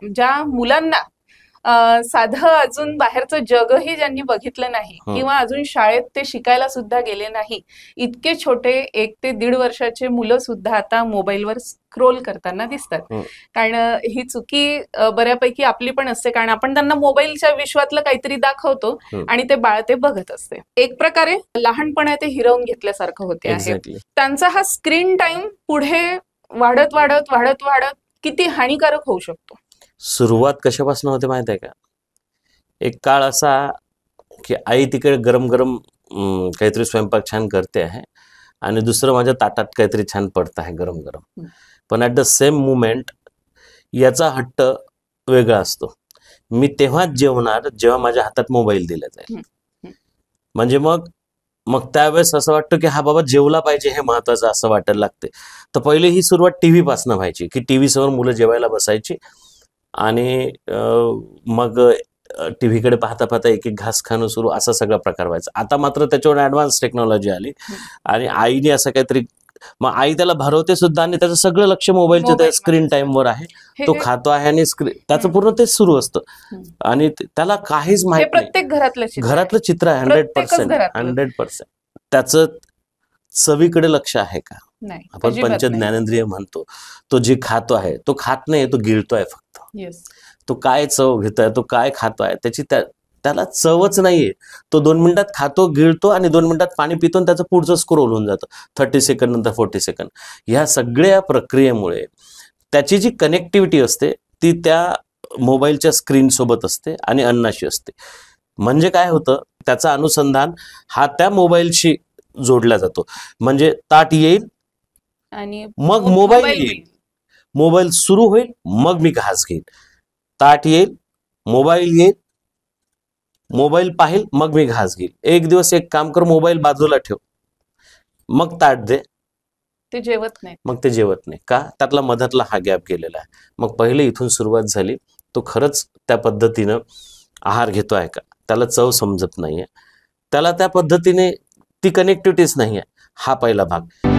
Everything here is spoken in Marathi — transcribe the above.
ज्या मुलांना साधं अजून बाहेरचं जगही ज्यांनी बघितलं नाही किंवा अजून शाळेत ते शिकायला सुद्धा गेले नाही, इतके छोटे 1 ते 1.5 वर्षाचे मुलं सुद्धा आता मोबाईलवर स्क्रोल करताना दिसतात. कारण ही चुकी बऱ्यापैकी आपली पण असते, कारण आपण त्यांना मोबाईलच्या विश्वातलं काहीतरी दाखवतो आणि ते बाळ ते बघत असते. एक प्रकारे लहानपणा ते हिरवून घेतल्यासारखं होते आहे. त्यांचा हा स्क्रीन टाइम पुढे वाढत वाढत वाढत वाढत किती हानिकारक होऊ शकतो. सुरुवात कशापासून होते माहित आहे का? एक काळ असा की आई तिकडे गरम गरम काहीतरी स्वयंपाक छान करते आहे आणि दुसरं माझ्या ताटात काहीतरी छान पडत आहे गरम गरम, पण ॲट द सेम मुमेंट याचा हट्ट वेगळा असतो. मी तेव्हाच जेवणार जेव्हा माझ्या हातात मोबाईल दिला जाईल. म्हणजे मग त्यावेळेस असं वाटतं की हा बाबा जेवला पाहिजे, हे महत्वाचं असं वाटायला लागते. तर पहिले ही सुरुवात टीव्ही पासून व्हायची की टीव्ही समोर मुलं जेवायला बसायची आणि मग टीव्हीकडे पाहता पाहता एक एक घास खाणं सुरू, असा सगळा प्रकार व्हायचा. आता मात्र त्याच्यावर ऍडव्हान्स टेक्नॉलॉजी आली आणि आईने असं काहीतरी, मग आई त्याला भरवते सुद्धा आणि त्याचं सगळं लक्ष मोबाईलच्या त्या स्क्रीन टाइमवर आहे. तो खातो आहे आणि त्याचं पूर्ण तेच सुरू असतं आणि त्याला काहीच माहित नाही. प्रत्येक घरातलं चित्र आहे 100%. त्याचं चवीकडे लक्ष आहे का? आपण पंच ज्ञानेंद्रिय म्हणतो. तो जे खातो आहे तो खात नाही, तो गिळतोय फक्त. तो काय चव घेतोय, तो काय खातोय, त्याची त्याला चवच नाहीये. तो 2 मिनिटात खातो, गिळतो आणि 2 मिनिटात पाणी पितो आणि त्याचं पुढचं स्क्रोल होऊन जातं. 30 सेकंड नंतर 40 सेकंड. ह्या सगळ्या प्रक्रियेमुळे त्याची जी कनेक्टिव्हिटी असते ती त्या मोबाईलच्या स्क्रीन सोबत असते आणि अन्नाशी असते. म्हणजे काय होतं, त्याचा अनुसंधान हा त्या मोबाईलशी जोडला जातो. म्हणजे ताट येईल आणि मग मोबाईल येईल, मोबाईल सुरू होईल मग मी घास घेईल. ताट येईल, मोबाईल येईल, मोबाईल पाहिल मग मी घास घेईल. एक दिवस एक काम कर, मोबाईल बाजूला ठेव, मग ताट दे. ते जेवत नाही. मग ते जेवत नाही का? त्यातला मधातला हा गॅप गेलेला आहे. मग पहिले इथून सुरुवात झाली. तो खरंच त्या पद्धतीनं आहार घेतो आहे का? त्याला चव समजत नाहीये, त्याला त्या पद्धतीने ती कनेक्टिव्हिटीच नाहीये. हा पहिला भाग.